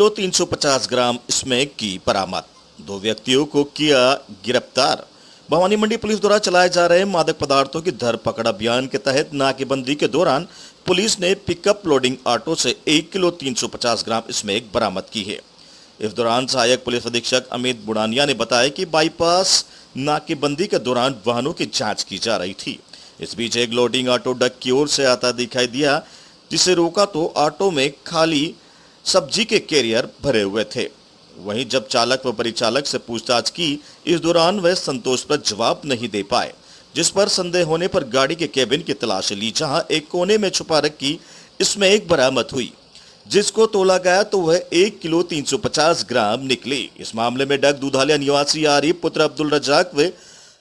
Kilo 350 gram smack की बरामद। 2 व्यक्तियों को किया गिरफ्तार। भवानी मंडी पुलिस द्वारा चलाए जा रहे मादक पदार्थों की धरपकड़ अभियान के तहत नाकेबंदी के दौरान पुलिस ने पिकअप लोडिंग ऑटो से 1 किलो 350 ग्राम स्मैक बरामद की है। इस दौरान सहायक पुलिस अधीक्षक अमित बुढ़ानिया ने बताया कि बाईपास नाकेबंदी के दौरान वाहनों की जांच की जा रही थी। इस बीच एक लोडिंग ऑटो डक की ओर से आता दिखाई दिया, जिसे रोका तो ऑटो में खाली सब्जी के कैरियर भरे हुए थे। वहीं जब चालक व परिचालक से पूछताछ की, इस दौरान वह संतोषप्रद जवाब नहीं दे पाए, जिस पर संदेह होने पर गाड़ी के केबिन की तलाश ली, जहां एक कोने में छुपा रखी स्मैक बरामद हुई, जिसको तोला गया तो वह 1 किलो 350 ग्राम निकली। इस मामले में डग दूधालिया निवासी आरिफ पुत्र अब्दुल रजाक व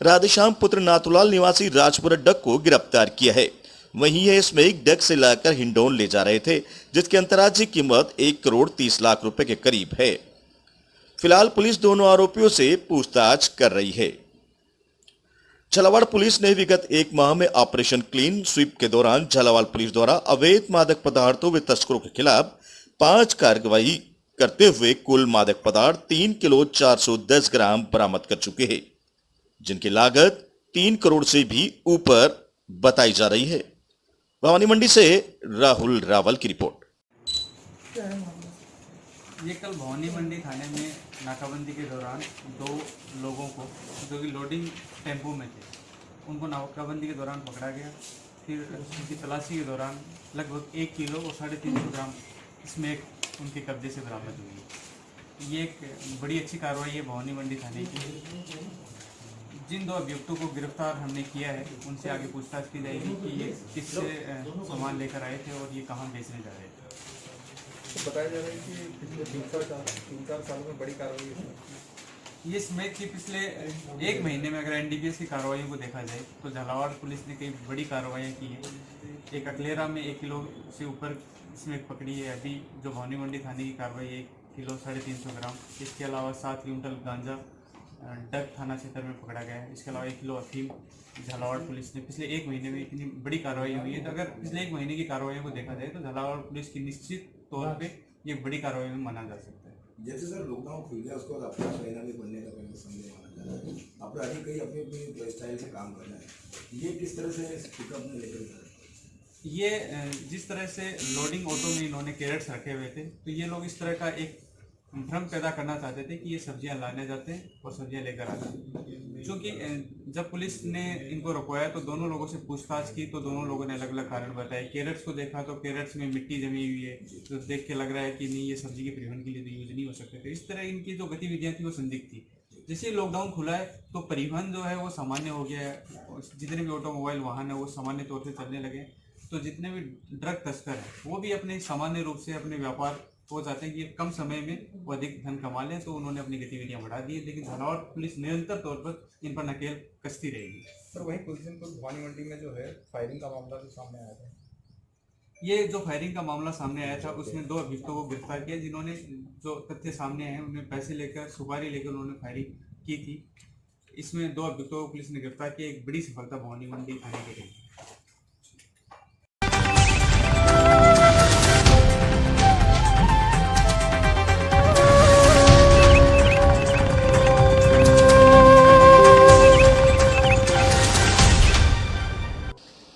राधेश्याम पुत्र नाथुलाल निवासी राजपुरा डग को गिरफ्तार किया है। वहीं यह स्मैक डग से लाकर हिंडौन ले जा रहे थे, जिसकी अंतर्राज्यीय कीमत 1 करोड़ 30 लाख रुपए के करीब है। फिलहाल पुलिस दोनों आरोपियों से पूछताछ कर रही है। झालावाड़ पुलिस ने विगत 1 माह में ऑपरेशन क्लीन स्वीप के दौरान झालावाड़ पुलिस द्वारा अवैध मादक पदार्थों व तस्करों के खिलाफ 5 कार्रवाई करते हुए कुल मादक पदार्थ 3 किलो 410 ग्राम बरामद कर चुके हैं, जिनकी लागत 3 करोड़ से भी ऊपर बताई जा रही है। भवानी मंडी से राहुल रावल की रिपोर्ट। ये कल भवानी मंडी थाने में नाकाबंदी के दौरान 2 लोगों को जो कि लोडिंग टेम्पो में थे, उनको नाकाबंदी के दौरान पकड़ा गया। फिर उनकी तलाशी के दौरान लगभग 1 किलो और 350 ग्राम स्मैक उनके कब्जे से बरामद हुई। ये एक बड़ी अच्छी कार्रवाई है भवानी मंडी थाने की। जिन 2 अभियुक्तों को गिरफ्तार हमने किया है, उनसे आगे पूछताछ की जाएगी कि ये किससे सामान लेकर आए थे और ये कहाँ बेचने जा रहे थे। तो बताया जा रहा है कि पिछले 3-4 सालों में बड़ी कार्रवाई है। ये स्मैक की पिछले 1 महीने में अगर एनडीपीएस की कार्रवाइयों को देखा जाए तो झालावाड़ पुलिस ने कई बड़ी कार्रवाइयाँ की है। एक अकलेरा में 1 किलो से ऊपर स्मैक पकड़ी है। अभी जो भवानी मंडी थाने की कार्रवाई 1 किलो 350 ग्राम। इसके अलावा 7 क्विंटल गांजा डग थाना क्षेत्र में पकड़ा गया है। इसके अलावा 1 किलो अफीम झालावाड़ पुलिस ने पिछले 1 महीने में इतनी बड़ी कार्रवाई हुई है। तो अगर पिछले 1 महीने की कार्रवाइयों को देखा जाए तो झालावाड़ पुलिस की निश्चित तौर पे ये बड़ी कार्रवाई में माना जा सकता है। जैसे सर लॉकडाउन खुल गया, उसके बाद अपना महीना भी बनने का पहले संदेह माना जा रहा है। अपराधी कई अपनी स्टाइल से काम कर रहे हैं। ये किस तरह से पिकअप में लेकर जा रहे हैं? ये जिस तरह से लोडिंग ऑटो में इन्होंने कैरेट्स रखे हुए थे, तो ये लोग इस तरह का एक भ्रम पैदा करना चाहते थे कि ये सब्जियां लाने जाते हैं और सब्जियां लेकर आते हैं। क्योंकि जब पुलिस ने इनको रुकवाया तो दोनों लोगों से पूछताछ की, तो दोनों लोगों ने अलग अलग कारण बताए। कैरेट्स को देखा तो कैरेट्स में मिट्टी जमी हुई है, तो देख के लग रहा है कि नहीं, ये सब्जी के परिवहन के लिए तो यूज नहीं हो सकते थे। इस तरह इनकी जो गतिविधियाँ थी वो संदिग्ध थी। जैसे लॉकडाउन खुला है तो परिवहन जो है वो सामान्य हो गया है। जितने भी ऑटोमोबाइल वाहन है वो सामान्य तौर से चलने लगे। तो जितने भी ड्रग तस्कर हैं वो भी अपने सामान्य रूप से अपने व्यापार वो चाहते हैं कि कम समय में वो अधिक धन कमा लें, तो उन्होंने अपनी गतिविधियां बढ़ा दी है। लेकिन झालावाड़ पुलिस निरंतर तौर पर इन पर नकेल कसती रहेगी। पर वहीं पोजीशन पर भवानी मंडी में जो है फायरिंग का मामला जो सामने आया था, ये जो फायरिंग का मामला सामने आया था उसमें 2 अभियुक्तों को गिरफ्तार किया, जिन्होंने जो तथ्य सामने आए हैं उनमें पैसे लेकर सुपारी लेकर उन्होंने फायरिंग की थी। इसमें 2 अभियुक्तों को पुलिस ने गिरफ्तार किया। एक बड़ी सफलता भवानी मंडी थाने के लिए।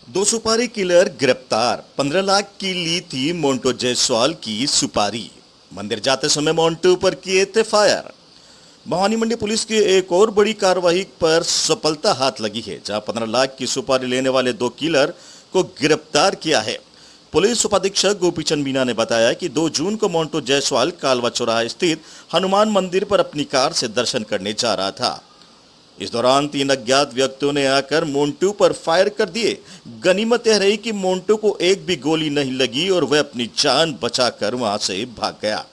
दो सुपारी किलर गिरफ्तार। 15 लाख की ली थी मोन्टो जायसवाल की सुपारी। मंदिर जाते समय मोन्टो पर किए थे फायर। भवानी मंडी पुलिस की एक और बड़ी कार्रवाई पर सफलता हाथ लगी है, जहां 15 लाख की सुपारी लेने वाले 2 किलर को गिरफ्तार किया है। पुलिस उपाधीक्षक गोपीचंद मीना ने बताया कि 2 जून को मोन्टो जायसवाल कालवा चौराहा स्थित हनुमान मंदिर पर अपनी कार से दर्शन करने जा रहा था। इस दौरान 3 अज्ञात व्यक्तियों ने आकर मोन्टू पर फायर कर दिए। गनीमत यह रही कि मोन्टू को एक भी गोली नहीं लगी और वह अपनी जान बचाकर वहां से भाग गया।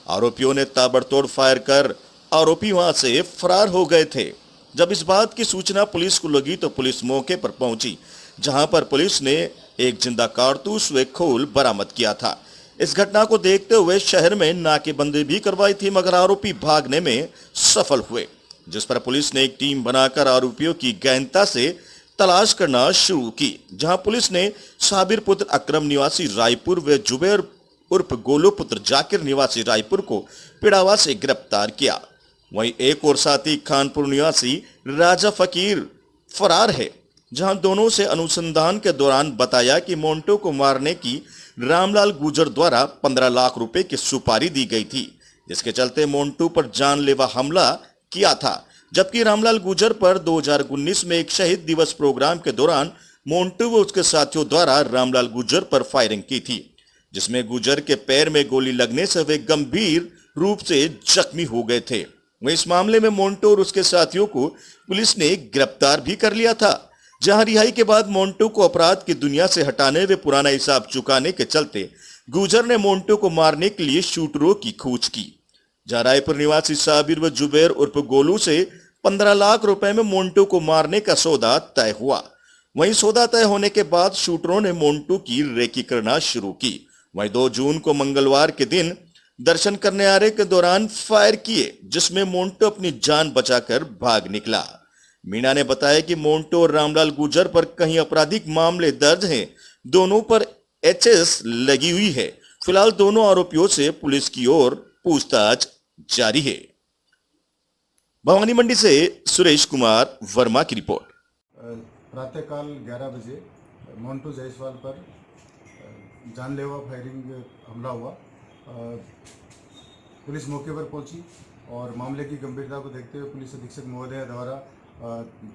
आरोपियों ने ताबड़तोड़ फायर कर आरोपी वहां से फरार हो गए थे। जब इस बात की सूचना पुलिस को लगी तो पुलिस मौके पर पहुंची, जहां पर पुलिस ने एक जिंदा कारतूस व खोल बरामद किया था। इस घटना को देखते हुए शहर में नाकेबंदी भी करवाई थी, मगर आरोपी भागने में सफल हुए, जिस पर पुलिस ने एक टीम बनाकर आरोपियों की गहनता से तलाश करना शुरू की। जहां पुलिस ने साबिर पुत्र अकरम निवासी रायपुर व जुबैर उर्फ गोलू पुत्र जाकिर निवासी रायपुर को पिड़ावा से गिरफ्तार किया। वहीं एक और साथी खानपुर निवासी राजा फकीर फरार है, जहां दोनों से अनुसंधान के दौरान बताया कि मोंटो को मारने की रामलाल गुर्जर द्वारा 15 लाख रुपए की सुपारी दी गई थी, जिसके चलते मोंटो पर जानलेवा हमला किया था। जबकि रामलाल गुर्जर पर 2019 में एक शहीद दिवस प्रोग्राम के दौरान मोंटो व उसके साथियों द्वारा रामलाल गुर्जर पर फायरिंग की थी, जिसमें गुर्जर के पैर में गोली लगने से वे गंभीर रूप से जख्मी हो गए थे। वहीं इस मामले में मोंटो और उसके साथियों को पुलिस ने गिरफ्तार भी कर लिया था, जहां रिहाई के बाद मोंटो को अपराध की दुनिया से हटाने व पुराना हिसाब चुकाने के चलते गुर्जर ने मोंटो को मारने के लिए शूटरों की खोज की। जहां रायपुर निवासी साबिर व जुबैर उर्फ गोलू से 15 लाख रुपए में मोंटो को मारने का सौदा तय हुआ। वहीं सौदा तय होने के बाद शूटरों ने मोंटो की रेकी करना शुरू की। वहीं 2 जून को मंगलवार के दिन दर्शन करने आ रहे के दौरान फायर किए, जिसमें मोंटो अपनी जान बचाकर भाग निकला। मीणा ने बताया कि मोंटो और रामलाल गुर्जर पर कई आपराधिक मामले दर्ज हैं। दोनों पर एचएस लगी हुई है। फिलहाल दोनों आरोपियों से पुलिस की ओर पूछताछ जारी है। भवानी मंडी से सुरेश कुमार वर्मा की रिपोर्ट। प्रातःकाल 11 बजे मोंटो जायसवाल पर जानलेवा फायरिंग हमला हुआ। पुलिस मौके पर पहुंची और मामले की गंभीरता को देखते हुए पुलिस अधीक्षक महोदय द्वारा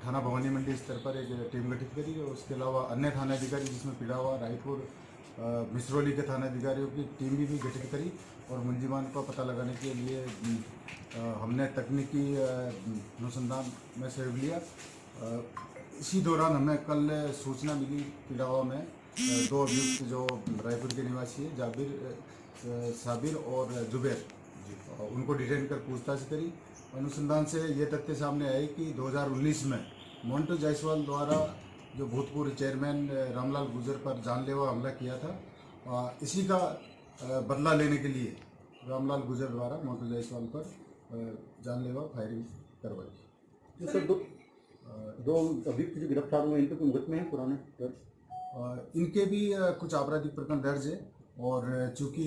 थाना भवानी मंडी स्तर पर एक टीम गठित करी और उसके अलावा अन्य थानाधिकारी जिसमें पिड़ावा, रायपुर, मिसरौली के थानाधिकारियों की टीम भी गठित करी और मुलजिमान का पता लगाने के लिए हमने तकनीकी अनुसंधान में सहयोग लिया। इसी दौरान हमें कल सूचना मिली पिड़ावा में 2 अभियुक्त जो रायपुर के निवासी है साबिर और जुबैर, उनको डिटेन कर पूछताछ करी। अनुसंधान से ये तथ्य सामने आए कि 2019 में मोंटो जायसवाल द्वारा जो भूतपूर्व चेयरमैन रामलाल गुर्जर पर जानलेवा हमला किया था, इसी का बदला लेने के लिए रामलाल गुर्जर द्वारा मोंटो जायसवाल पर जानलेवा फायरिंग करवाई। सर, दो अभियुक्त जो गिरफ्तार हुए इन पर कोई मुकदमे हैं पुराने दर्ज? इनके भी कुछ आपराधिक प्रकरण दर्ज है और चूंकि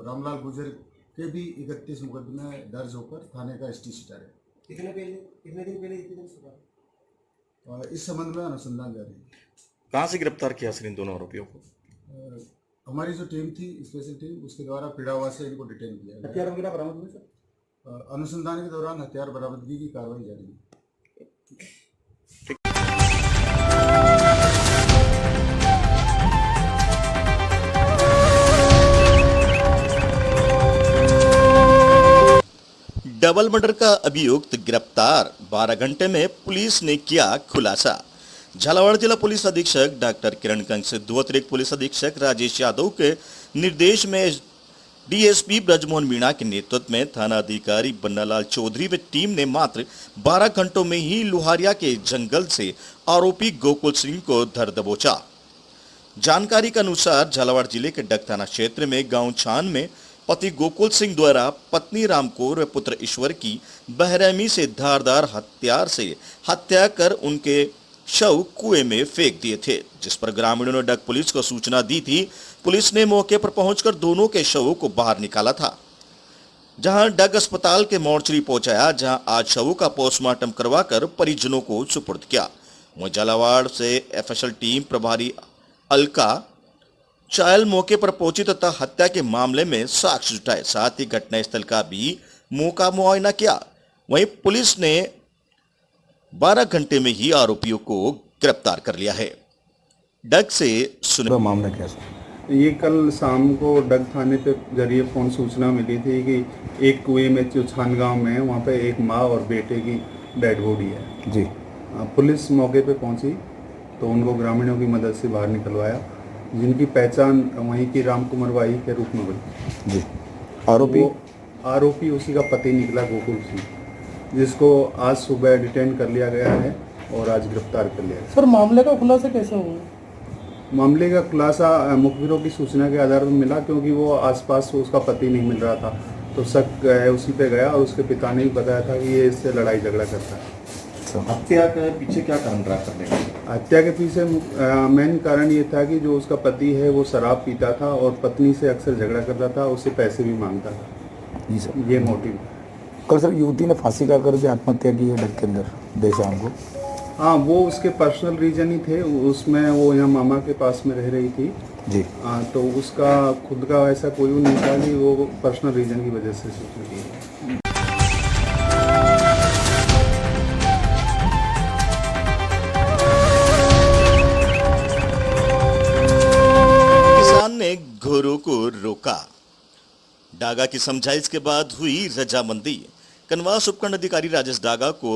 रामलाल गुर्जर के भी 31 मुकदमे दर्ज होकर थाने का ST सीटर है। कितने दिन पहले इस संबंध में अनुसंधान जारी है। कहां से गिरफ्तार किया सर इन दोनों आरोपियों को? हमारी जो टीम थी, स्पेशल टीम, उसके द्वारा पिड़ावा से इनको डिटेन किया गया। हथियार वगैरह बरामद हुए सर? अनुसंधान के दौरान हथियार बरामदगी की कार्रवाई जारी है। डबल मर्डर का अभियुक्त गिरफ्तार, 12 घंटे में पुलिस ने किया खुलासा। झालावाड़ जिला पुलिस अधीक्षक डॉक्टर किरण कंग सिद्धू, अतिरिक्त पुलिस अधीक्षक राजेश यादव के निर्देश में डीएसपी ब्रजमोहन मीणा के नेतृत्व में थाना अधिकारी बन्नालाल चौधरी व टीम ने मात्र 12 घंटों में ही लुहारिया के जंगल से आरोपी गोकुल सिंह को धर दबोचा। जानकारी के अनुसार झालावाड़ जिले के डग थाना क्षेत्र में गांव छान में पति गोकुल सिंह द्वारा पत्नी रामकौर व पुत्र ईश्वर की बहरहमी से धारदार हथियार से हत्या कर उनके शव कुएं में फेंक दिए थे, जिस पर ग्रामीणों ने डग पुलिस को सूचना दी थी। पुलिस ने मौके पर पहुंचकर दोनों के शवों को बाहर निकाला था, जहां डग अस्पताल के मोर्चरी पहुंचाया, जहां आज शवों का पोस्टमार्टम करवाकर परिजनों को सुपुर्द किया। वहीं झालावाड़ से FSL टीम प्रभारी अलका चायल मौके पर पहुंची तथा हत्या के मामले में साक्ष्य जुटाए, साथ ही घटनास्थल का भी मौका मुआयना किया। वहीं पुलिस ने 12 घंटे में ही आरोपियों को गिरफ्तार कर लिया है। डग से सुने मामला कैसा? ये कल शाम को डग थाने पे जरिए फ़ोन सूचना मिली थी कि एक कुएं में जो छान गाँव में है वहाँ पे एक माँ और बेटे की डेड बॉडी है जी। पुलिस मौके पे पहुँची तो उनको ग्रामीणों की मदद से बाहर निकलवाया, जिनकी पहचान वहीं की राम कुमार बाई के रूप में हुई जी। आरोपी उसी का पति निकला गोकुल सिंह, जिसको आज सुबह डिटेन कर लिया गया है और आज गिरफ्तार कर लिया गया। सर, मामले का खुलासा कैसे हुआ? मामले का खुलासा मुखबिरों की सूचना के आधार पर मिला, क्योंकि वो आसपास उसका पति नहीं मिल रहा था तो शक उसी पे गया और उसके पिता ने भी बताया था कि ये इससे लड़ाई झगड़ा करता है। तो हत्या के पीछे क्या कारण रहा करने का? हत्या के पीछे मेन कारण ये था कि जो उसका पति है वो शराब पीता था और पत्नी से अक्सर झगड़ा करता था, उससे पैसे भी मांगता था। जी सर। ये मोटिव। कल सर युवती ने फांसी का करके आत्महत्या की है डर के अंदर देर शाम को। हाँ, वो उसके पर्सनल रीजन ही थे। उसमें वो यहाँ मामा के पास में रह रही थी जी। तो उसका खुद का ऐसा कोई नहीं था कि वो पर्सनल रीजन की वजह से सुसाइड की। किसान ने घोरों को रोका, डागा की समझाइश के बाद हुई रजामंदी। कनवास उपखंड अधिकारी राजेश डागा को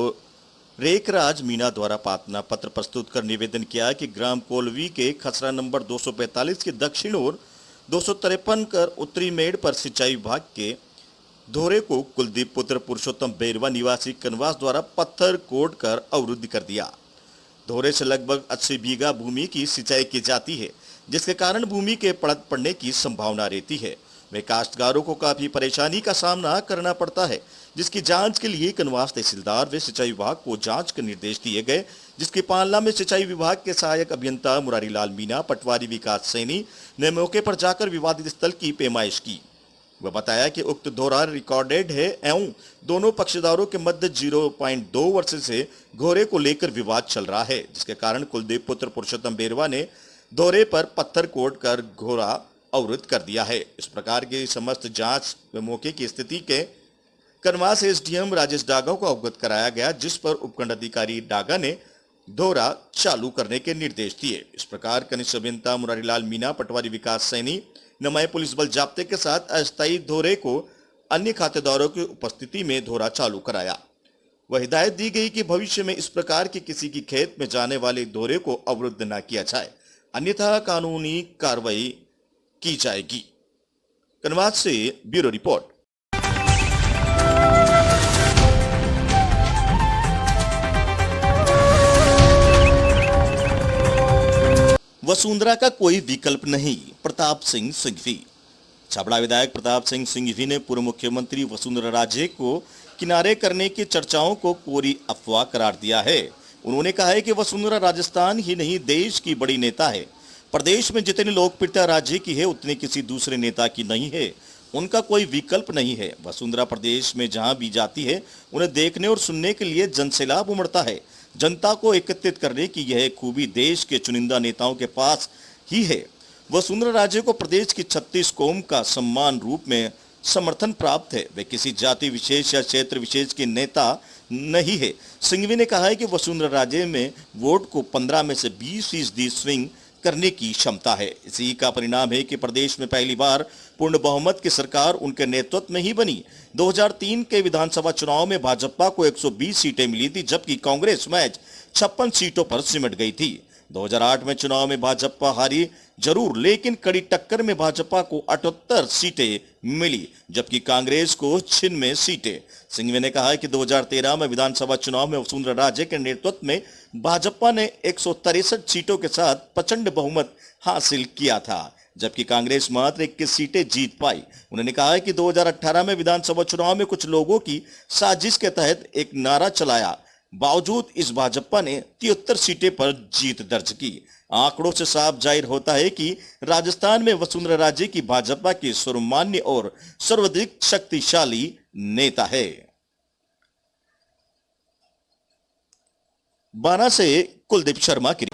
रेखराज मीणा द्वारा प्रार्थना पत्र प्रस्तुत कर निवेदन किया कि ग्राम कोलवी के खसरा नंबर 245 के दक्षिण और 253 कर उत्तरी मेड़ पर सिंचाई विभाग के धोरे को कुलदीप पुत्र पुरुषोत्तम बेरवा निवासी कनवास द्वारा पत्थर कोड कर अवरुद्ध कर दिया। धोरे से लगभग 80 बीघा भूमि की सिंचाई की जाती है, जिसके कारण भूमि के पड़त पड़ने की संभावना रहती है। वे काश्तकारों को काफी परेशानी का सामना करना पड़ता है, जिसकी जांच के लिए कनवास तहसीलदार व सिंचाई विभाग को जांच के निर्देश दिए गए, जिसकी पालना में सिंचाई विभाग के सहायक अभियंता मुरारी लाल मीणा, पटवारी विकास सैनी ने मौके पर जाकर विवादित स्थल की पैमाइश की। वह बताया कि उक्त दौरा रिकॉर्डेड है एवं दोनों पक्षधारों के मध्य 0.2 वर्ष से घोरे को लेकर विवाद चल रहा है, जिसके कारण कुलदीप पुत्र पुरुषोत्तम बेरवा ने दौरे पर पत्थर कोड कर घोरा अवरुद्ध कर दिया है। इस प्रकार की समस्त जांच व मौके की स्थिति के कनवास एसडीएम राजेश डागा को अवगत कराया गया, जिस पर उपखंड अधिकारी डागा ने दौरा चालू करने के निर्देश दिए। इस प्रकार कनिष्ठ अभियंता मुरारीलाल मीणा, पटवारी विकास सैनी, नमाई पुलिस बल जाब्ते के साथ अस्थायी दौरे को अन्य खातेदारों की उपस्थिति में दौरा चालू कराया। वह हिदायत दी गई कि भविष्य में इस प्रकार के किसी की खेत में जाने वाले दौरे को अवरुद्ध न किया जाए, अन्यथा कानूनी कार्रवाई की जाएगी। कनवास से ब्यूरो रिपोर्ट। वसुंधरा का कोई विकल्प नहीं, प्रताप सिंह सिंघवी। छाबड़ा विधायक प्रताप सिंह सिंघवी ने पूर्व मुख्यमंत्री वसुंधरा राजे को किनारे करने की चर्चाओं को पूरी अफवाह करार दिया है। उन्होंने कहा है कि वसुंधरा राजस्थान ही नहीं देश की बड़ी नेता है। प्रदेश में जितनी लोकप्रियता राज्य की है उतनी किसी दूसरे नेता की नहीं है। उनका कोई विकल्प नहीं है। वसुंधरा प्रदेश में जहां भी जाती है उन्हें देखने और सुनने के लिए जनसैलाब उमड़ता है। जनता को एकत्रित करने की यह खूबी देश के चुनिंदा नेताओं के पास ही है। वसुंधरा राजे को प्रदेश की 36 कौम का सम्मान रूप में समर्थन प्राप्त है। वे किसी जाति विशेष या क्षेत्र विशेष के नेता नहीं है। सिंघवी ने कहा है कि वसुंधरा राजे में वोट को 15 में से 20% स्विंग करने की क्षमता है। इसी का परिणाम है कि प्रदेश में पहली बार पूर्ण बहुमत की सरकार उनके नेतृत्व में ही बनी। 2003 के विधानसभा चुनाव में भाजपा को 120 सीटें मिली थी, जबकि कांग्रेस मैच 56 सीटों पर सिमट गई थी। 2008 में चुनाव में भाजपा हारी जरूर, लेकिन कड़ी टक्कर में भाजपा को 78 सीटें मिली, जबकि कांग्रेस को 96 सीटें। सिंघवी ने कहा कि 2013 में विधानसभा चुनाव में वसुंधरा राजे के नेतृत्व में भाजपा ने 163 सीटों के साथ प्रचंड बहुमत हासिल किया था, जबकि कांग्रेस मात्र 21 सीटें जीत पाई। उन्होंने कहा कि 2018 में विधानसभा चुनाव में कुछ लोगों की साजिश के तहत एक नारा चलाया, बावजूद इस भाजपा ने 73 सीटें पर जीत दर्ज की। आंकड़ों से साफ जाहिर होता है कि राजस्थान में वसुंधरा राजे की भाजपा की सर्वमान्य और सर्वाधिक शक्तिशाली नेता है। बाना से कुलदीप शर्मा की।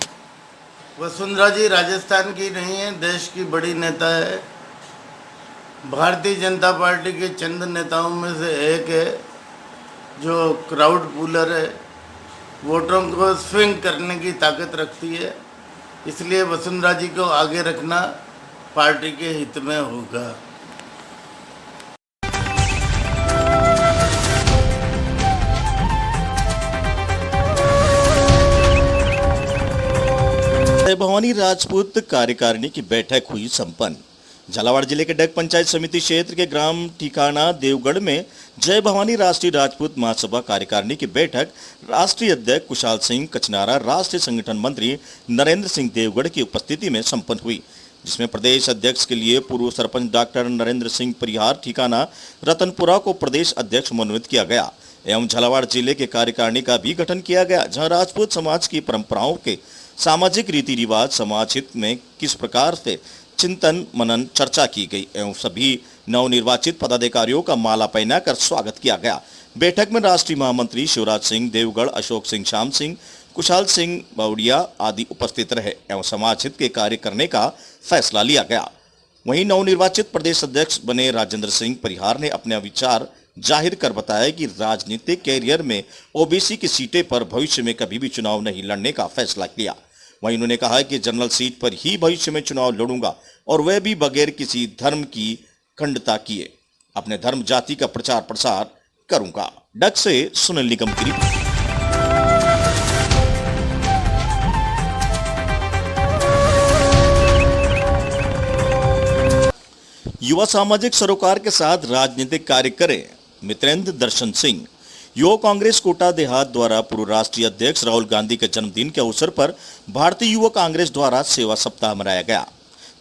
वसुंधरा जी राजस्थान की नहीं है, देश की बड़ी नेता है। भारतीय जनता पार्टी के चंद नेताओं में से एक है जो क्राउड पुलर है, वोटरों को स्विंग करने की ताकत रखती है। इसलिए वसुंधरा जी को आगे रखना पार्टी के हित में होगा। जय भवानी राजपूत कार्यकारिणी की बैठक हुई संपन्न। झालावाड़ जिले के डग पंचायत समिति क्षेत्र के ग्राम ठिकाना देवगढ़ में जय भवानी राष्ट्रीय राजपूत महासभा कार्यकारिणी की बैठक राष्ट्रीय अध्यक्ष कुशाल सिंह कचनारा, राष्ट्रीय संगठन मंत्री नरेंद्र सिंह देवगढ़ की उपस्थिति में संपन्न हुई, जिसमें प्रदेश अध्यक्ष के लिए पूर्व सरपंच डॉक्टर नरेंद्र सिंह परिहार ठिकाना रतनपुरा को प्रदेश अध्यक्ष मनोनीत किया गया। एवं झालावाड़ जिले के कार्यकारिणी का भी गठन किया गया, जहां राजपूत समाज की परंपराओं के सामाजिक रीति रिवाज, समाज हित में किस प्रकार से चिंतन मनन चर्चा की गई एवं सभी नवनिर्वाचित पदाधिकारियों का माला पहनाकर स्वागत किया गया। बैठक में राष्ट्रीय महामंत्री शिवराज सिंह देवगढ़, अशोक सिंह श्याम सिंह, कुशाल सिंह बावड़िया आदि उपस्थित रहे एवं समाज हित के कार्य करने का फैसला लिया गया। वहीं नवनिर्वाचित प्रदेश अध्यक्ष बने राजेंद्र सिंह परिहार ने अपने विचार जाहिर कर बताया कि राजनीतिक कैरियर में ओबीसी की सीटें पर भविष्य में कभी भी चुनाव नहीं लड़ने का फैसला किया। वहीं उन्होंने कहा कि जनरल सीट पर ही भविष्य में चुनाव लड़ूंगा और वह भी बगैर किसी धर्म की खंडता किए अपने धर्म जाति का प्रचार प्रसार करूंगा। डग से सुनील निगम की रिपोर्ट। युवा सामाजिक सरोकार के साथ राजनीतिक कार्य करें, मितेंद्र दर्शन सिंह। युवा कांग्रेस कोटा देहात द्वारा पूर्व राष्ट्रीय अध्यक्ष राहुल गांधी के जन्मदिन के अवसर पर भारतीय युवा कांग्रेस द्वारा सेवा सप्ताह मनाया गया,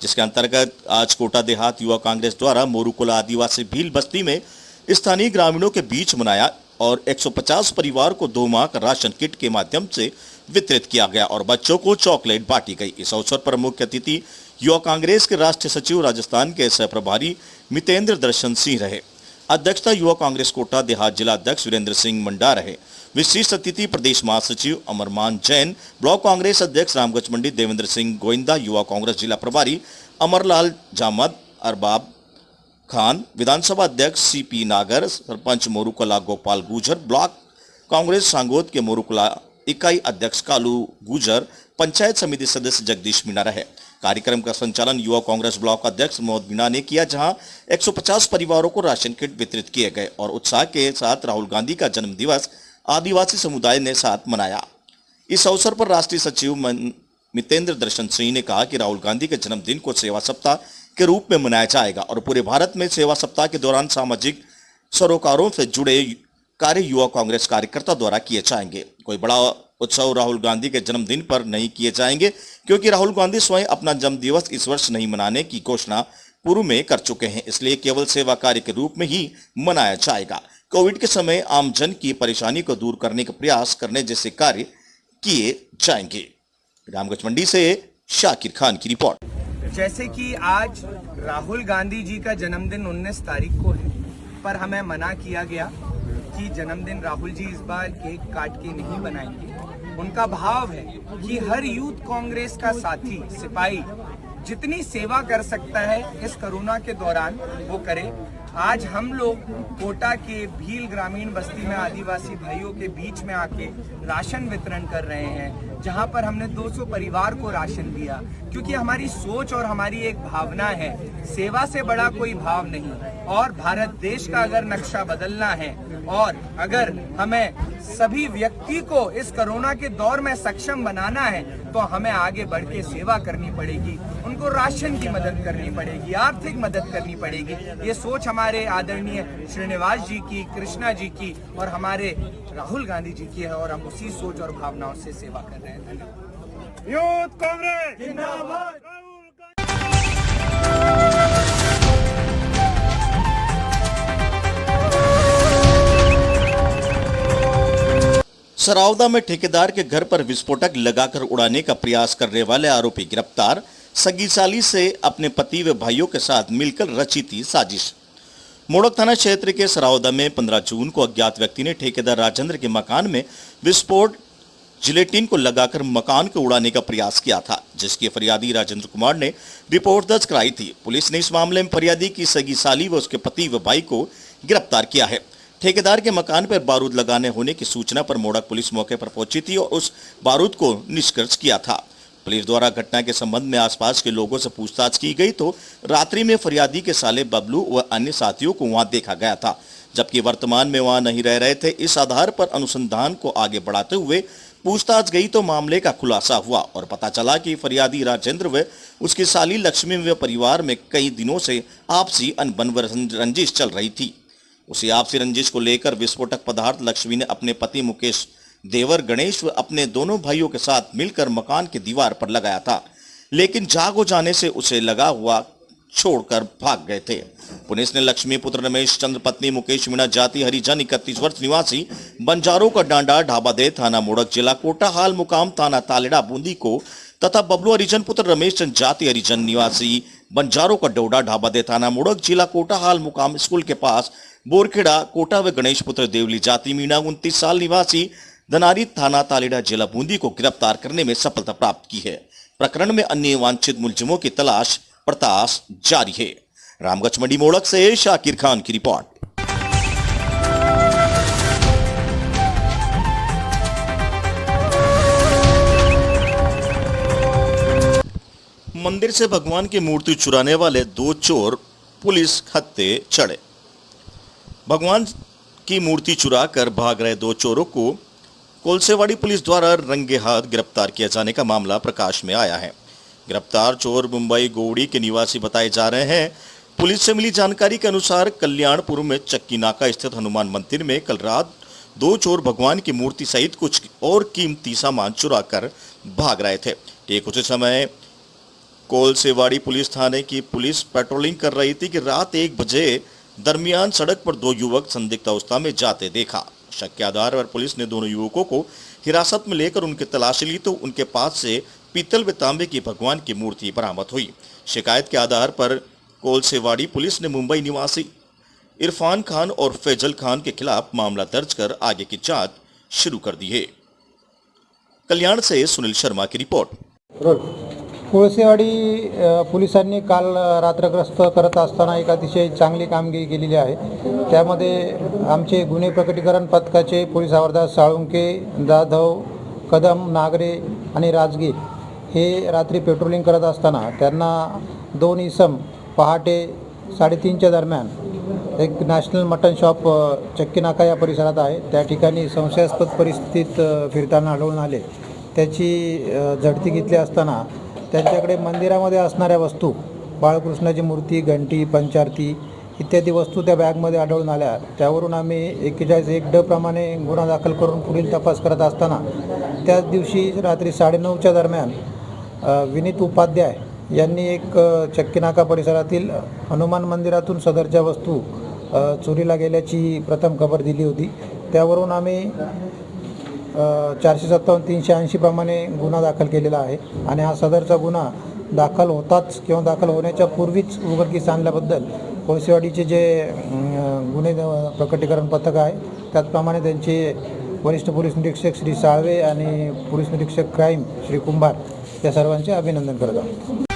जिसके अंतर्गत आज कोटा देहात युवा कांग्रेस द्वारा मोरूकोला आदिवासी भील बस्ती में स्थानीय ग्रामीणों के बीच मनाया और 150 परिवार को 2 माह का राशन किट के माध्यम से वितरित किया गया और बच्चों को चॉकलेट बांटी गई। इस अवसर पर मुख्य अतिथि युवा कांग्रेस के राष्ट्रीय सचिव राजस्थान के सह प्रभारी मितेंद्र दर्शन सिंह रहे। अध्यक्षता युवा कांग्रेस कोटा देहात जिला अध्यक्ष वीरेंद्र सिंह मंडा रहे। विशिष्ट अतिथि प्रदेश महासचिव अमरमान जैन, ब्लॉक कांग्रेस अध्यक्ष रामगंज मंडी देवेंद्र सिंह गोविंदा, युवा कांग्रेस जिला प्रभारी अमरलाल जामद, अरबाब खान, विधानसभा अध्यक्ष सीपी नागर, सरपंच मोरूकोला गोपाल गुजर, ब्लॉक कांग्रेस सांगोद के मोरूकोला इकाई अध्यक्ष कालू गुजर, पंचायत समिति सदस्य जगदीश मीणा रहे। कार्यक्रम का संचालन युवा कांग्रेस ब्लॉक अध्यक्ष मोहम्मद मीणा ने किया, जहां 150 परिवारों को राशन किट वितरित किए गए और उत्साह के साथ राहुल गांधी का जन्म दिवस आदिवासी समुदाय ने साथ मनाया। इस अवसर पर राष्ट्रीय सचिव मितेंद्र दर्शन सिंह ने कहा कि राहुल गांधी के जन्मदिन को सेवा सप्ताह के रूप में मनाया जाएगा और पूरे भारत में सेवा सप्ताह के दौरान सामाजिक सरोकारों से जुड़े कार्य युवा कांग्रेस कार्यकर्ता द्वारा किए जाएंगे। कोई बड़ा उत्सव राहुल गांधी के जन्मदिन पर नहीं किए जाएंगे, क्योंकि राहुल गांधी स्वयं अपना जन्म दिवस इस वर्ष नहीं मनाने की घोषणा पूर्व में कर चुके हैं, इसलिए केवल सेवा कार्य के रूप में ही मनाया जाएगा। कोविड के समय आम जन की परेशानी को दूर करने का प्रयास करने जैसे कार्य किए जाएंगे। रामगंज मंडी से शाकिर खान की रिपोर्ट। जैसे कि आज राहुल गांधी जी का जन्मदिन 19 तारीख को है, पर हमें मना किया गया कि जन्मदिन राहुल जी इस बार केक काट के नहीं बनाएंगे। उनका भाव है कि हर यूथ कांग्रेस का साथी सिपाही जितनी सेवा कर सकता है इस कोरोना के दौरान वो करे। आज हम लोग कोटा के भील ग्रामीण बस्ती में आदिवासी भाइयों के बीच में आके राशन वितरण कर रहे हैं, जहां पर हमने 200 परिवार को राशन दिया, क्योंकि हमारी सोच और हमारी एक भावना है, सेवा से बड़ा कोई भाव नहीं। और भारत देश का अगर नक्शा बदलना है और अगर हमें सभी व्यक्ति को इस कोरोना के दौर में सक्षम बनाना है, तो हमें आगे बढ़ के सेवा करनी पड़ेगी, उनको राशन की मदद करनी पड़ेगी, आर्थिक मदद करनी पड़ेगी। ये सोच हमारे आदरणीय श्रीनिवास जी की, कृष्णा जी की और हमारे राहुल गांधी जी की है और हम उसी सोच और भावनाओं से सेवा कर रहे हैं। यूथ कांग्रेस जिंदाबाद। सरौदा में ठेकेदार के घर पर विस्फोटक लगाकर उड़ाने का प्रयास करने वाले आरोपी गिरफ्तार। सगीसाली से अपने पति व भाइयों के साथ मिलकर रची थी साजिश। मोड़क थाना क्षेत्र के सरौदा में 15 जून को अज्ञात व्यक्ति ने ठेकेदार राजेंद्र के मकान में विस्फोट जिलेटिन को लगाकर मकान को उड़ाने का प्रयास किया था, जिसकी फरियादी राजेंद्र कुमार ने रिपोर्ट दर्ज कराई थी। पुलिस ने इस मामले में फरियादी की सगीसाली व उसके पति व भाई को गिरफ्तार किया है। ठेकेदार के मकान पर बारूद लगाने होने की सूचना पर मोड़क पुलिस मौके पर पहुंची थी और उस बारूद को निष्कर्ष किया था। पुलिस द्वारा घटना के संबंध में आसपास के लोगों से पूछताछ की गई तो रात्रि में फरियादी के साले बबलू व अन्य साथियों को वहां देखा गया था, जबकि वर्तमान में वहां नहीं रह रहे थे। इस आधार पर अनुसंधान को आगे बढ़ाते हुए पूछताछ गई तो मामले का खुलासा हुआ और पता चला कि फरियादी राजेंद्र व उसकी साली लक्ष्मी व परिवार में कई दिनों से आपसी अनबन व रंजिश चल रही थी। उसी आपसी रंजिश को लेकर विस्फोटक पदार्थ लक्ष्मी ने अपने पति मुकेश देवर गणेश व अपने दोनों भाइयों के साथ मिलकर मकान की दीवार पर लगाया था, लेकिन जाग हो जाने से उसे लगा हुआ छोड़कर भाग गए थे। पुलिस ने लक्ष्मीपुत्र रमेश चंद्र पत्नी मुकेश मीणा जाति हरिजन 31 वर्ष निवासी बंजारों का डांडा ढाबादे थाना मोड़क जिला कोटा हाल मुकाम थाना तालेड़ा बूंदी को तथा बबलू हरिजन पुत्र रमेश चंद जाति हरिजन निवासी बंजारों का डोडा ढाबादे थाना मोड़क जिला कोटा हाल मुकाम स्कूल के पास बोरखेड़ा कोटा व गणेश पुत्र देवली जाति मीणा 29 साल निवासी धनारी थाना तालेड़ा जिला बूंदी को गिरफ्तार करने में सफलता प्राप्त की है। प्रकरण में अन्य वांछित मुलजिमों की तलाश पड़ताल जारी है। रामगढ़ मंडी मोड़क से शाकिर खान की रिपोर्ट। मंदिर से भगवान की मूर्ति चुराने वाले 2 चोर पुलिस हत्थे चढ़े। भगवान की मूर्ति चुरा कर भाग रहे 2 चोरों को कोलसेवाड़ी पुलिस द्वारा रंगे हाथ गिरफ्तार किए जाने का मामला प्रकाश में आया है। गिरफ्तार चोर मुंबई गोवड़ी के निवासी बताए जा रहे हैं। पुलिस से मिली जानकारी के अनुसार कल्याणपुर में चक्की नाका स्थित हनुमान मंदिर में कल रात 2 चोर भगवान की मूर्ति सहित कुछ और कीमती सामान चुरा कर भाग रहे थे। ठीक उसी समय कोलसेवाड़ी पुलिस थाने की पुलिस पेट्रोलिंग कर रही थी कि रात 1 बजे दरमियान सड़क पर 2 युवक संदिग्ध अवस्था में जाते देखा। शक के आधार पर पुलिस ने दोनों युवकों को हिरासत में लेकर उनकी तलाशी ली तो उनके पास से पीतल व तांबे की भगवान की मूर्ति बरामद हुई। शिकायत के आधार पर कोलसेवाड़ी पुलिस ने मुंबई निवासी इरफान खान और फैजल खान के खिलाफ मामला दर्ज कर आगे की जांच शुरू कर दी है। कल्याण से सुनील शर्मा की रिपोर्ट। कोळसेवाडी पोलिसांनी काल रात्रग्रस्त करत असताना एक अतिशय चांगली कामगिरी केलेली आहे। त्यामध्ये आमचे गुन्हे प्रकटीकरण पथकाचे पोलीस हवालदार साळुंके, जाधव, कदम, नागरे आणि राजगीर हे रात्री पेट्रोलिंग करत असताना त्यांना 2 इसम पहाटे 3:30च्या दरम्यान एक नॅशनल मटन शॉप चक्की नाका या परिसरात आहे त्या ठिकाणी संशयास्पद परिस्थितीत फिरताना आढळून आले। त्याची झडती घेतली असताना त्यांच्याकडे मंदिरामध्ये असणाऱ्या वस्तू बाळकृष्णाची मूर्ती, घंटी, पंचारती इत्यादी वस्तू त्या बॅगमध्ये आढळून आल्या। त्यावरून आम्ही 41(1) प्रमाणे गुन्हा दाखल करून पुढील तपास करत असताना त्याच दिवशी रात्री 9:30च्या दरम्यान विनीत उपाध्याय यांनी एक चक्की नाका परिसरातील हनुमान मंदिरातून सदरच्या वस्तू चोरीला गेल्याची प्रथम खबर दिली होती। त्यावरून आम्ही 457 380 प्रमाणे गुन्हा दाखल केलेला आहे आणि हा सदरचा गुन्हा दाखल होताच किंवा दाखल होण्याच्या पूर्वीच उघडकीस आणल्याबद्दल कोळसेवाडीचे जे गुन्हे प्रकटीकरण पथक आहे त्याचप्रमाणे त्यांचे वरिष्ठ पोलीस निरीक्षक श्री साळवे आणि पोलीस निरीक्षक क्राईम श्री कुंभार या सर्वांचे अभिनंदन करत आहोत।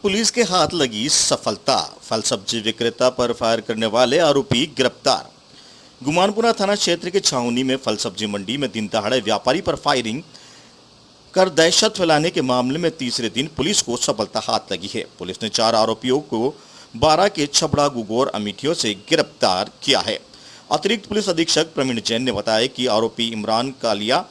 पुलिस के हाथ लगी सफलता। फल सब्जी विक्रेता पर फायर करने वाले आरोपी गिरफ्तार। गुमानपुरा थाना क्षेत्र के छावनी में फल सब्जी मंडी में दिन दहाड़े व्यापारी पर फायरिंग कर दहशत फैलाने के मामले में तीसरे दिन पुलिस को सफलता हाथ लगी है। पुलिस ने 4 आरोपियों को 12 के छबड़ा गुगोर अमेठियों से गिरफ्तार किया है। अतिरिक्त पुलिस अधीक्षक प्रवीण जैन ने बताया कि आरोपी इमरान कालिया,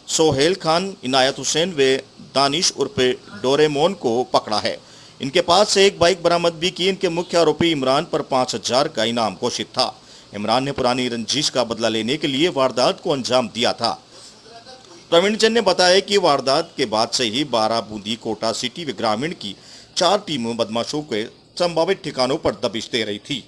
सोहेल खान, इनायत हुसैन व दानिश उर्फे डोरेमोन को पकड़ा है। इनके पास से एक बाइक बरामद भी की। इनके मुख्य आरोपी इमरान पर 5000 का इनाम घोषित था। इमरान ने पुरानी रंजिश का बदला लेने के लिए वारदात को अंजाम दिया था। प्रवीण जैन ने बताया कि वारदात के बाद से ही 12 बूंदी, कोटा सिटी व ग्रामीण की 4 टीमों बदमाशों के संभावित ठिकानों पर दबिश दे रही थी।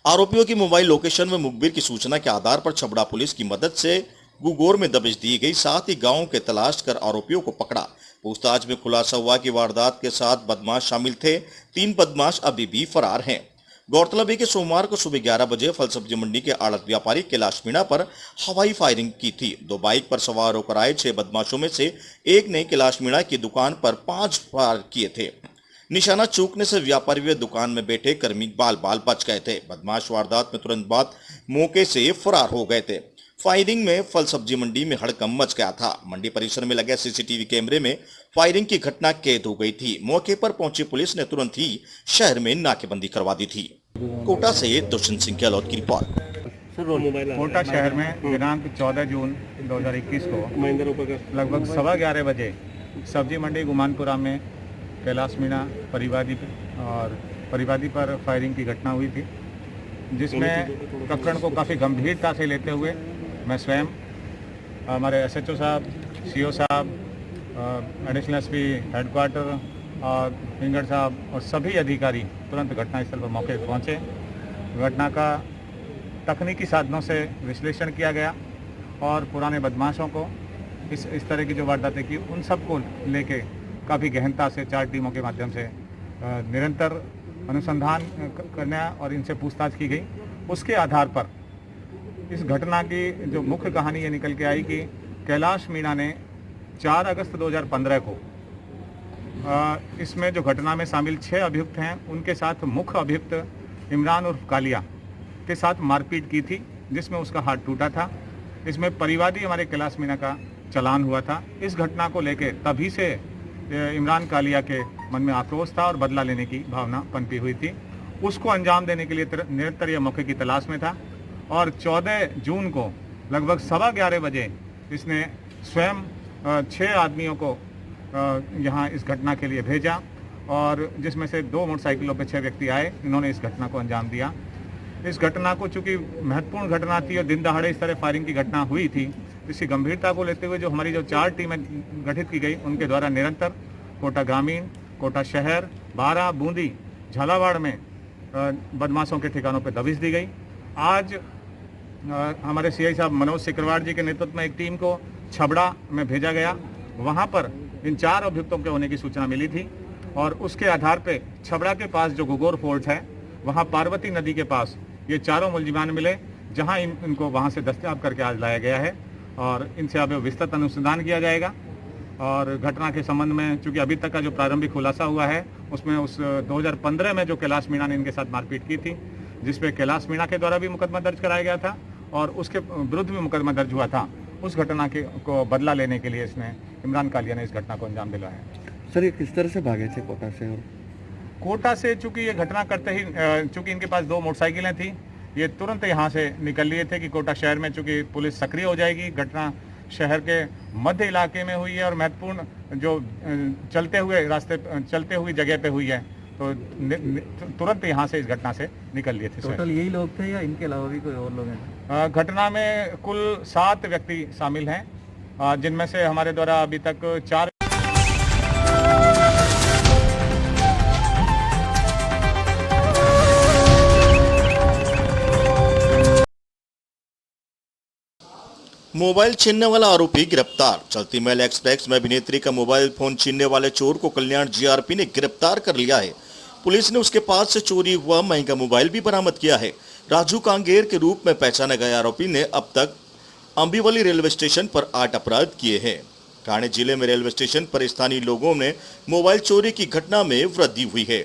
आरोपियों की मोबाइल लोकेशन व मुखबिर की सूचना के आधार पर छबड़ा पुलिस की मदद से गुगोर में दबिश दी गई। साथ ही गांवों के तलाश कर आरोपियों को पकड़ा। पूछताछ में खुलासा हुआ कि वारदात के साथ बदमाश शामिल थे। 3 बदमाश अभी भी फरार हैं। गौरतलब है कि सोमवार को सुबह 11 बजे फल सब्जी मंडी के आड़त व्यापारी कैलाश मीणा पर हवाई फायरिंग की थी। 2 बाइक पर सवार होकर आए 6 बदमाशों में से एक ने कैलाश मीणा की दुकान पर 5 फायर किए थे। निशाना चूकने से व्यापारी व दुकान में बैठे कर्मी बाल बाल बच गए थे। बदमाश वारदात में तुरंत बाद मौके से फरार हो गए थे। फायरिंग में फल सब्जी मंडी में हड़कंप मच गया था। मंडी परिसर में लगे सीसीटीवी कैमरे में फायरिंग की घटना कैद हो गई थी। मौके पर पहुंची पुलिस ने तुरंत ही शहर में नाकेबंदी करवा दी थी। कोटा से दुष्यंत सिंह गहलोत की रिपोर्ट। कोटा शहर में दिनांक 14 जून 2021 को लगभग 11:15 बजे सब्जी मंडी गुमानपुरा में कैलाश मीणा परिवादी पर फायरिंग की घटना हुई थी, जिसमें प्रकरण को काफ़ी गंभीरता से लेते हुए मैं स्वयं, हमारे SHO साहब, CO साहब, एडिशनल SP हेडक्वार्टर और फिंगर साहब और सभी अधिकारी तुरंत घटनास्थल पर मौके पर पहुँचे। घटना का तकनीकी साधनों से विश्लेषण किया गया और पुराने बदमाशों को इस तरह की जो वारदातें की उन सब को लेके काफ़ी गहनता से 4 टीमों के माध्यम से निरंतर अनुसंधान करना और इनसे पूछताछ की गई। उसके आधार पर इस घटना की जो मुख्य कहानी ये निकल के आई कि कैलाश मीणा ने 4 अगस्त 2015 को इसमें जो घटना में शामिल 6 अभियुक्त हैं उनके साथ मुख्य अभियुक्त इमरान उर्फ कालिया के साथ मारपीट की थी, जिसमें उसका हाथ टूटा था। इसमें परिवादी हमारे कैलाश मीणा का चालान हुआ था। इस घटना को लेके तभी से इमरान कालिया के मन में आक्रोश था और बदला लेने की भावना पनपी हुई थी। उसको अंजाम देने के लिए निरंतर यह मौके की तलाश में था और 14 जून को लगभग 11:15 बजे इसने स्वयं 6 आदमियों को यहाँ इस घटना के लिए भेजा और जिसमें से 2 मोटरसाइकिलों पर 6 व्यक्ति आए। इन्होंने इस घटना को अंजाम दिया। इस घटना को चूँकि महत्वपूर्ण घटना थी और दिन दहाड़े इस तरह फायरिंग की घटना हुई थी, इसकी गंभीरता को लेते हुए जो हमारी जो 4 टीमें गठित की गई उनके द्वारा निरंतर कोटा ग्रामीण, कोटा शहर, बारा, बूंदी, झालावाड़ में बदमाशों के ठिकानों पर दबिश दी गई। आज हमारे CI साहब मनोज सिकरवार जी के नेतृत्व में एक टीम को छबड़ा में भेजा गया। वहाँ पर इन 4 अभियुक्तों के होने की सूचना मिली थी और उसके आधार पे छबड़ा के पास जो गुगोर फोर्ट है वहाँ पार्वती नदी के पास ये 4 मुलजिमान मिले, जहाँ इनको वहाँ से दस्तयाब करके आज लाया गया है और इनसे अब विस्तृत अनुसंधान किया जाएगा। और घटना के संबंध में चूँकि अभी तक का जो प्रारंभिक खुलासा हुआ है उसमें उस 2015 में जो कैलाश मीणा ने इनके साथ मारपीट की थी, जिसपे कैलाश मीणा के द्वारा भी मुकदमा दर्ज कराया गया था और उसके विरुद्ध भी मुकदमा दर्ज हुआ था, उस घटना को बदला लेने के लिए इसने इमरान कालिया ने इस घटना को अंजाम दिलाया। सर, ये किस तरह से भागे थे कोटा से? और कोटा से चूँकि ये घटना करते ही चूँकि इनके पास 2 मोटरसाइकिलें थी, ये तुरंत यहाँ से निकल लिए थे कि कोटा शहर में चूँकि पुलिस सक्रिय हो जाएगी। घटना शहर के मध्य इलाके में हुई है और महत्वपूर्ण जो चलते हुए जगह पे हुई है, तो तुरंत यहाँ से इस घटना से निकल लिए थे। टोटल यही लोग थे या इनके अलावा भी कोई और लोग हैं? घटना में कुल 7 व्यक्ति शामिल हैं, जिनमें से हमारे द्वारा अभी तक 4 मोबाइल छीनने वाला आरोपी गिरफ्तार। चलती मेल एक्सप्रेस में अभिनेत्री का मोबाइल फोन छीनने वाले चोर को कल्याण GRP ने गिरफ्तार कर लिया है। पुलिस ने उसके पास से चोरी हुआ महंगा मोबाइल भी बरामद किया है। राजू कांगेर के रूप में पहचाने गए आरोपी ने अब तक अंबिवली रेलवे स्टेशन पर 8 अपराध किए हैं। ठाणे जिले में रेलवे स्टेशन पर स्थानीय लोगों ने मोबाइल चोरी की घटना में वृद्धि हुई है।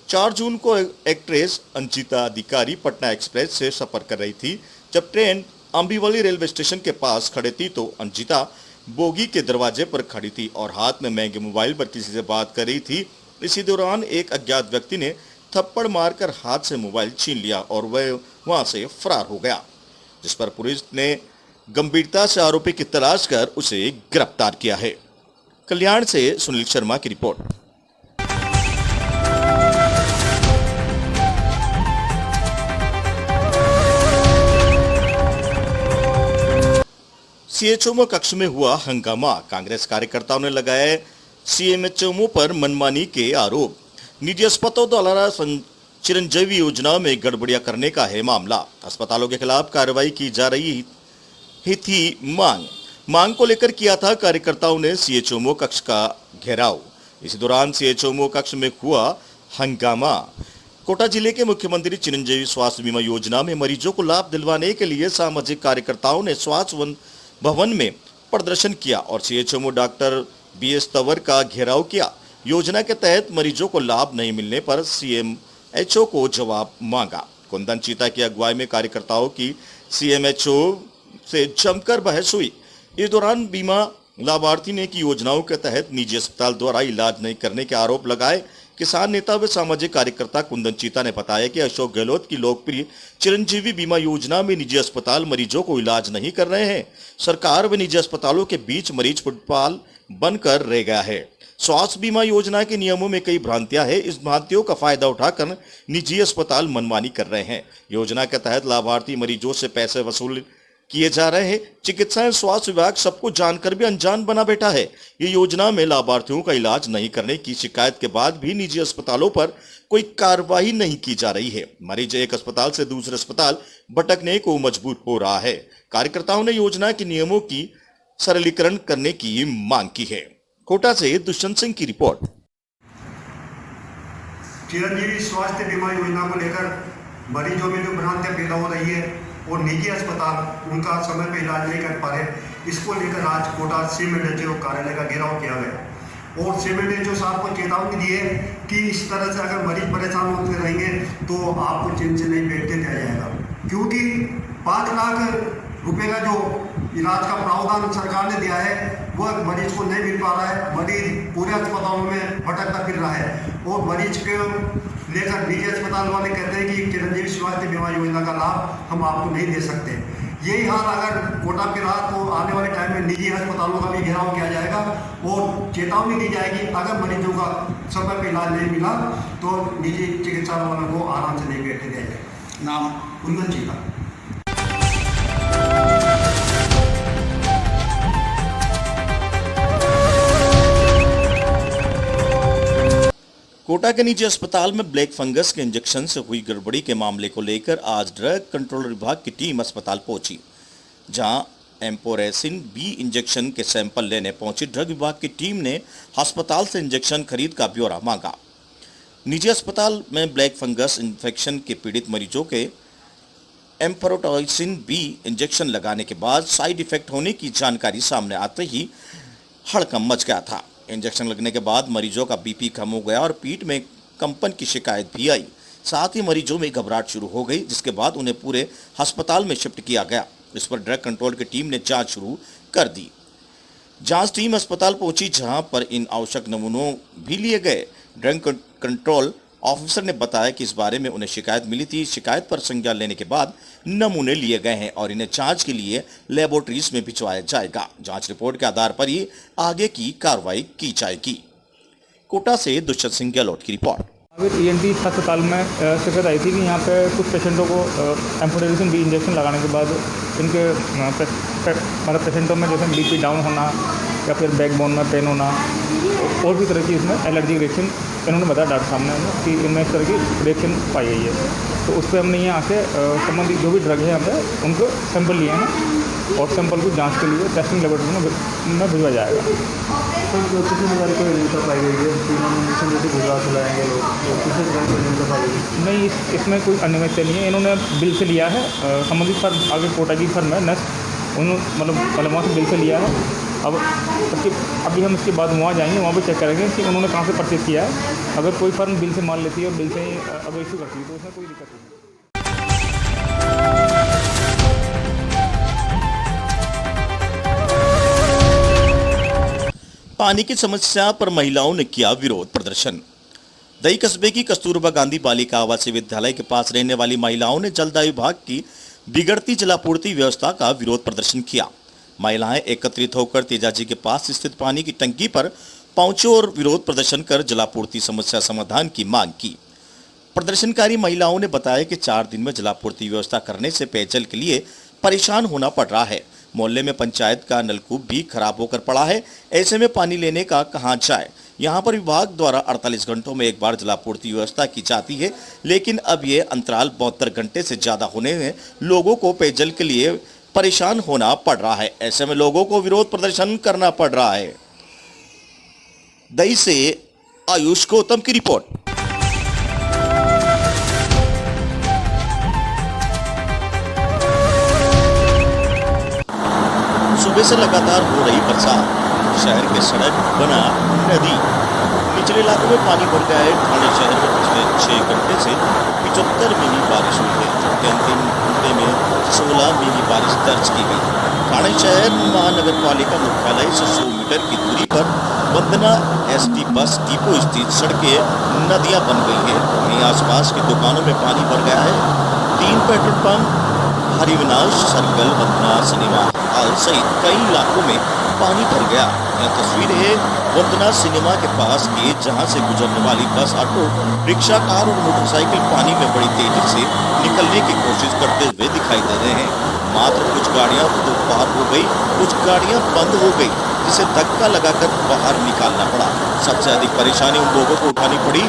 4 जून को एक्ट्रेस अंजिता अधिकारी पटना एक्सप्रेस से सफर कर रही थी। जब ट्रेन अंबिवली रेलवे स्टेशन के पास खड़े थी तो अंजिता बोगी के दरवाजे पर खड़ी थी और हाथ में महंगे मोबाइल पर किसी से बात कर रही थी। इसी दौरान एक अज्ञात व्यक्ति ने थप्पड़ मारकर हाथ से मोबाइल छीन लिया और वह वहां से फरार हो गया, जिस पर पुलिस ने गंभीरता से आरोपी की तलाश कर उसे गिरफ्तार किया है। कल्याण से सुनील शर्मा की रिपोर्ट। CHMO कक्ष में हुआ हंगामा। कांग्रेस कार्यकर्ताओं ने लगाए CMHMO पर मनमानी के आरोप। निजी अस्पतालों द्वारा चिरंजीवी योजना में गड़बड़ियां करने का है मामला। अस्पतालों के खिलाफ कार्रवाई की जा रही ही थी मांग को लेकर किया था कार्यकर्ताओं ने CHMO कक्ष का घेराव। इसी दौरान CHMO कक्ष में हुआ हंगामा। कोटा जिले के मुख्यमंत्री चिरंजीवी स्वास्थ्य बीमा योजना में मरीजों को लाभ दिलवाने के लिए सामाजिक कार्यकर्ताओं ने स्वास्थ्य भवन में प्रदर्शन किया और CHMO डॉक्टर BS तंवर का घेराव किया। योजना के तहत मरीजों को लाभ नहीं मिलने पर CMHO को जवाब मांगा। कुंदन चीता की अगुवाई में कार्यकर्ताओं की CMHO से जमकर बहस हुई। इस दौरान बीमा लाभार्थी ने की योजनाओं के तहत निजी अस्पताल द्वारा इलाज नहीं करने के आरोप लगाए। किसान नेता व सामाजिक कार्यकर्ता कुंदन चीता ने बताया कि अशोक गहलोत की लोकप्रिय चिरंजीवी बीमा योजना में निजी अस्पताल मरीजों को इलाज नहीं कर रहे हैं। सरकार व निजी अस्पतालों के बीच मरीज फुटबॉल बनकर रह गया है। स्वास्थ्य बीमा योजना के नियमों में कई भ्रांतियां हैं। इस भ्रांतियों का फायदा उठाकर निजी अस्पताल मनमानी कर रहे हैं। योजना के तहत लाभार्थी मरीजों से पैसे वसूल किए जा रहे हैं। चिकित्सा एवं स्वास्थ्य विभाग सबको जानकर भी अनजान बना बैठा है। ये योजना में लाभार्थियों का इलाज नहीं करने की शिकायत के बाद भी निजी अस्पतालों पर कोई कार्रवाई नहीं की जा रही है। मरीज एक अस्पताल से दूसरे अस्पताल भटकने को मजबूर हो रहा है। कार्यकर्ताओं ने योजना के नियमों की सरलीकरण करने की मांग की है। कोटा से दुष्यंत सिंह की रिपोर्ट। चिरंजीवी स्वास्थ्य बीमा योजना को लेकर मरीजों में जो भ्रांतियां पैदा हो रही है और निजी अस्पताल उनका समय पर इलाज नहीं कर पा रहे, इसको लेकर आज कोटा सीएमएचओ कार्यालय का घेराव किया गया और सीएमएचओ साहब को चेतावनी दी है कि इस तरह से अगर मरीज परेशान होते रहेंगे तो आपको चैन से नहीं बैठने दिया जाएगा, क्योंकि 5 लाख रुपए का जो इलाज का प्रावधान सरकार ने दिया है वह मरीज को नहीं मिल पा रहा है। मरीज पूरे अस्पतालों में भटकता फिर रहा है और मरीज के लेकर निजी अस्पताल वाले कहते हैं कि चिरंजीवी स्वास्थ्य बीमा योजना का लाभ हम आपको नहीं दे सकते। यही हाल अगर कोटा पे रहा तो आने वाले टाइम में निजी अस्पतालों का भी घेराव किया जाएगा और चेतावनी दी जाएगी अगर मरीजों का समय पर इलाज नहीं मिला तो निजी चिकित्सा वालों को आराम से नहीं बैठने दिया जाएगा। नाम कुंदन जी का। कोटा के निजी अस्पताल में ब्लैक फंगस के इंजेक्शन से हुई गड़बड़ी के मामले को लेकर आज ड्रग कंट्रोल विभाग की टीम अस्पताल पहुंची, जहां एम्पोरेसिन बी इंजेक्शन के सैंपल लेने पहुंची ड्रग विभाग की टीम ने अस्पताल से इंजेक्शन खरीद का ब्यौरा मांगा। निजी अस्पताल में ब्लैक फंगस इन्फेक्शन के पीड़ित मरीजों के एम्पोरेसिन बी इंजेक्शन लगाने के बाद साइड इफेक्ट होने की जानकारी सामने आते ही हड़कंप मच गया था। इंजेक्शन लगने के बाद मरीजों का बीपी कम हो गया और पीठ में कंपन की शिकायत भी आई। साथ ही मरीजों में घबराहट शुरू हो गई, जिसके बाद उन्हें पूरे अस्पताल में शिफ्ट किया गया। इस पर ड्रग कंट्रोल की टीम ने जांच शुरू कर दी। जांच टीम अस्पताल पहुंची, जहां पर इन आवश्यक नमूनों भी लिए गए। ड्रग कंट्रोल ऑफिसर ने बताया कि इस बारे में उन्हें शिकायत मिली थी। शिकायत पर संज्ञान लेने के बाद नमूने लिए गए हैं और इन्हें जांच के लिए लेबोरेटरीज में भिजवाया जाएगा। जांच रिपोर्ट के आधार पर ही आगे की कार्रवाई की जाएगी। कोटा से दुष्यंत सिंह गहलोत की रिपोर्ट। ENT अस्पताल में शिकायत आई थी कि यहाँ पे कुछ पेशेंटों को एम्पोटेरिसिन बी इंजेक्शन लगाने के बाद इनके मतलब पेशेंटों में जैसे BP डाउन होना या फिर बैकबोन में पेन होना और भी तरह की इसमें एलर्जी रिएक्शन इन्होंने बताया डॉक्टर साहब ने कि इनमें इस तरह की रिएक्शन पाई गई है। तो उस पर हमने यहाँ आके संबंधित जो भी ड्रग है यहाँ पे उनको सैंपल लिए हैं और सैंपल को जांच के लिए टेस्टिंग लेबोरेटरी में भिजवाया जाएगा। तो किसी प्रकार कोई रिपोर्ट पाई गई है नहीं, इसमें कोई अनियमितता नहीं है। इन्होंने बिल से लिया है, संबंधित फर्म आगे कोटा की फर्म है नेस्ट, उन्होंने मतलब वहाँ से बिल से लिया है। अब अभी हम इसके बाद वहाँ जाएंगे, वहाँ पे चेक करेंगे कि उन्होंने कहाँ से परचेज किया है। अगर कोई फर्म बिल से माल लेती है और बिल से अगर इशू करती है तो उसमें कोई दिक्कत नहीं है। पानी की समस्या पर महिलाओं ने किया विरोध प्रदर्शन। दही कस्बे की कस्तूरबा गांधी बालिका आवासीय विद्यालय के पास रहने वाली महिलाओं ने जलदाय विभाग की बिगड़ती जलापूर्ति व्यवस्था का विरोध प्रदर्शन किया। महिलाएं एकत्रित होकर तेजाजी के पास स्थित पानी की टंकी पर पहुंचे और विरोध प्रदर्शन कर जलापूर्ति समस्या समाधान की मांग की। प्रदर्शनकारी महिलाओं ने बताया कि 4 दिन में जलापूर्ति व्यवस्था करने से पेयजल के लिए परेशान होना पड़ रहा है। मोहल्ले में पंचायत का नलकूप भी खराब होकर पड़ा है। ऐसे में पानी लेने का कहां जाए। यहां पर विभाग द्वारा 48 घंटों में एक बार जलापूर्ति व्यवस्था की जाती है, लेकिन अब ये अंतराल 72 घंटे से ज्यादा होने में लोगों को पेयजल के लिए परेशान होना पड़ रहा है। ऐसे में लोगों को विरोध प्रदर्शन करना पड़ रहा है। दही से आयुष गौतम की रिपोर्ट। सुबह से लगातार हो रही बरसात, शहर के सड़क बना नदी। निचले इलाकों में पानी भर गया है। ठाणे शहर में पिछले 6 घंटे से 75 मिली बारिश हुई है, जबकि अंतिम घंटे में 16 मिली बारिश दर्ज की गई। ठाणे शहर महानगर पालिका मुख्यालय से 100 मीटर की दूरी पर वंदना ST बस डिपो स्थित सड़कें नदियां बन गई हैं। वहीं आसपास की दुकानों में पानी भर गया है। 3 पेट्रोल पंप, हरिविनाश सर्कल, वंदना सिनेमा हॉल सहित कई इलाकों में पानी भर गया। यह तस्वीर है वंदना सिनेमा के पास की, जहां से गुजरने वाली बस, ऑटो रिक्शा, कार और मोटरसाइकिल पानी में बड़ी तेजी से निकलने की कोशिश करते हुए दिखाई दे रहे हैं। मात्र कुछ गाड़ियां तो पार हो गई, कुछ गाड़ियां बंद हो गई, जिसे धक्का लगाकर बाहर निकालना पड़ा। सबसे अधिक परेशानी उन लोगों को उठानी पड़ी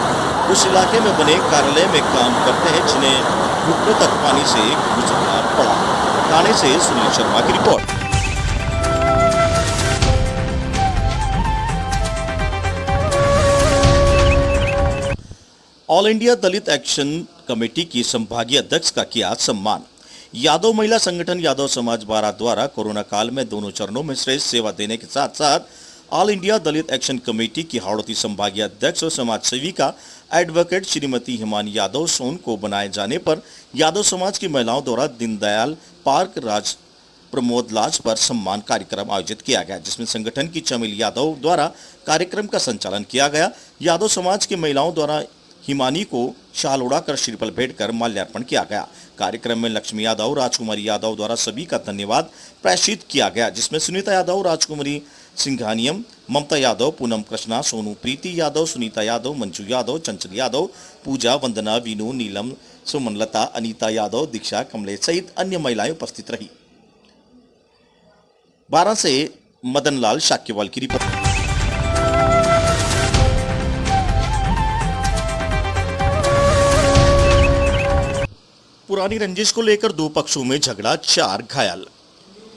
उस इलाके में बने कार्यालय में काम करते हैं, जिन्हें घुटनों तक पानी से गुजरना पड़ा। थाने से सुनील शर्मा की रिपोर्ट। ऑल इंडिया दलित एक्शन कमेटी की संभागीय अध्यक्ष का किया सम्मान। यादव महिला संगठन यादव समाज बारात द्वारा कोरोना काल में दोनों चरणों में श्रेष्ठ सेवा देने के साथ साथ ऑल इंडिया दलित एक्शन कमेटी की हाड़ौती संभागीय अध्यक्ष और समाज सेविका एडवोकेट श्रीमती हिमानी यादव सोन को बनाए जाने पर यादव समाज की महिलाओं द्वारा दीनदयाल पार्क राज प्रमोद लाज पर सम्मान कार्यक्रम आयोजित किया गया, जिसमें संगठन की चमेली यादव द्वारा कार्यक्रम का संचालन किया गया। यादव समाज की महिलाओं द्वारा हिमानी को शाल उड़ाकर श्रीफल भेंट कर माल्यार्पण किया गया। कार्यक्रम में लक्ष्मी यादव, राजकुमारी यादव द्वारा सभी का धन्यवाद प्रेषित किया गया, जिसमें सुनीता यादव, राजकुमारी सिंघानियम, ममता यादव, पूनम कृष्णा, सोनू प्रीति यादव, सुनीता यादव, मंजू यादव, चंचल यादव, पूजा, वंदना, वीनू, नीलम, सुमनलता, अनीता यादव, दीक्षा, कमलेश सहित अन्य महिलाएं उपस्थित रही। 12 से मदन लाल शाक्यवाल की रिपोर्ट। पुरानी रंजिश को लेकर दो पक्षों में झगड़ा, 4 घायल।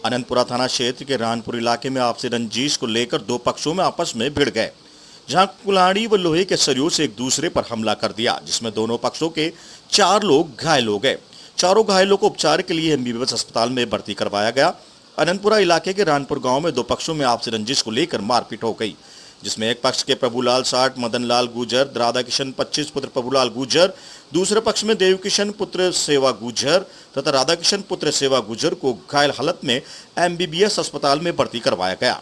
अनंतपुरा थाना क्षेत्र के रानपुर इलाके में आपसी रंजिश को लेकर दो पक्षों में आपस में भिड़ गए, जहां कुल्हाड़ी व लोहे के सरियों से एक दूसरे पर हमला कर दिया, जिसमें दोनों पक्षों के 4 लोग घायल हो गए। चारों घायलों को उपचार के लिए एमबीबीएस अस्पताल में भर्ती करवाया गया। अनंतपुरा इलाके के रानपुर गांव में दो पक्षों में आपसी रंजिश को लेकर मारपीट हो गई, जिसमें एक पक्ष के प्रभुलाल 60, मदन लाल गुर्जर, राधा किशन 25 पुत्र प्रभुलाल गुर्जर, दूसरे पक्ष में देव किशन पुत्र सेवा गुर्जर तथा राधा किशन पुत्र सेवा गुर्जर को घायल हालत में एमबीबीएस अस्पताल में भर्ती करवाया गया।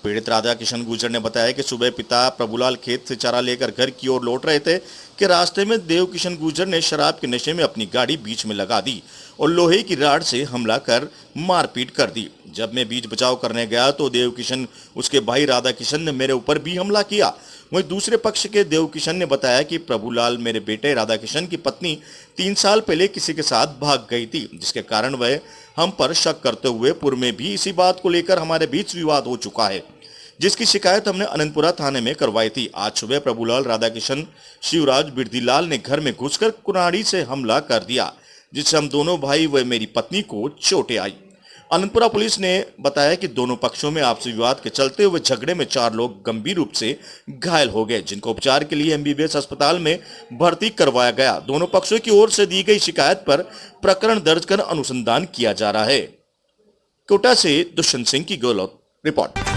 पीड़ित राधा किशन गुर्जर ने बताया कि सुबह पिता प्रभुलाल खेत से चारा लेकर घर की ओर लौट रहे थे कि रास्ते में देव किशन गुर्जर ने शराब के नशे में अपनी गाड़ी बीच में लगा दी और लोहे की राड से हमला कर मारपीट कर दी। जब मैं बीच बचाव करने गया तो देव किशन उसके भाई राधा किशन ने मेरे ऊपर भी हमला किया। वहीं दूसरे पक्ष के देव किशन ने बताया कि प्रभुलाल मेरे बेटे राधा किशन की पत्नी 3 साल पहले किसी के साथ भाग गई थी, जिसके कारण वह हम पर शक करते हुए पूर्व में भी इसी बात को लेकर हमारे बीच विवाद हो चुका है, जिसकी शिकायत हमने अनंतपुरा थाने में करवाई थी। आज सुबह प्रभुलाल, राधा किशन, शिवराज, बिरदीलाल ने घर में घुसकर कुल्हाड़ी से हमला कर दिया, जिससे हम दोनों भाई व मेरी पत्नी को चोटें आई। अनंतपुरा पुलिस ने बताया कि दोनों पक्षों में आपसी विवाद के चलते हुए झगड़े में 4 लोग गंभीर रूप से घायल हो गए, जिनको उपचार के लिए एमबीबीएस अस्पताल में भर्ती करवाया गया। दोनों पक्षों की ओर से दी गई शिकायत पर प्रकरण दर्ज कर अनुसंधान किया जा रहा है। कोटा से दुष्यंत सिंह की गौलत रिपोर्ट।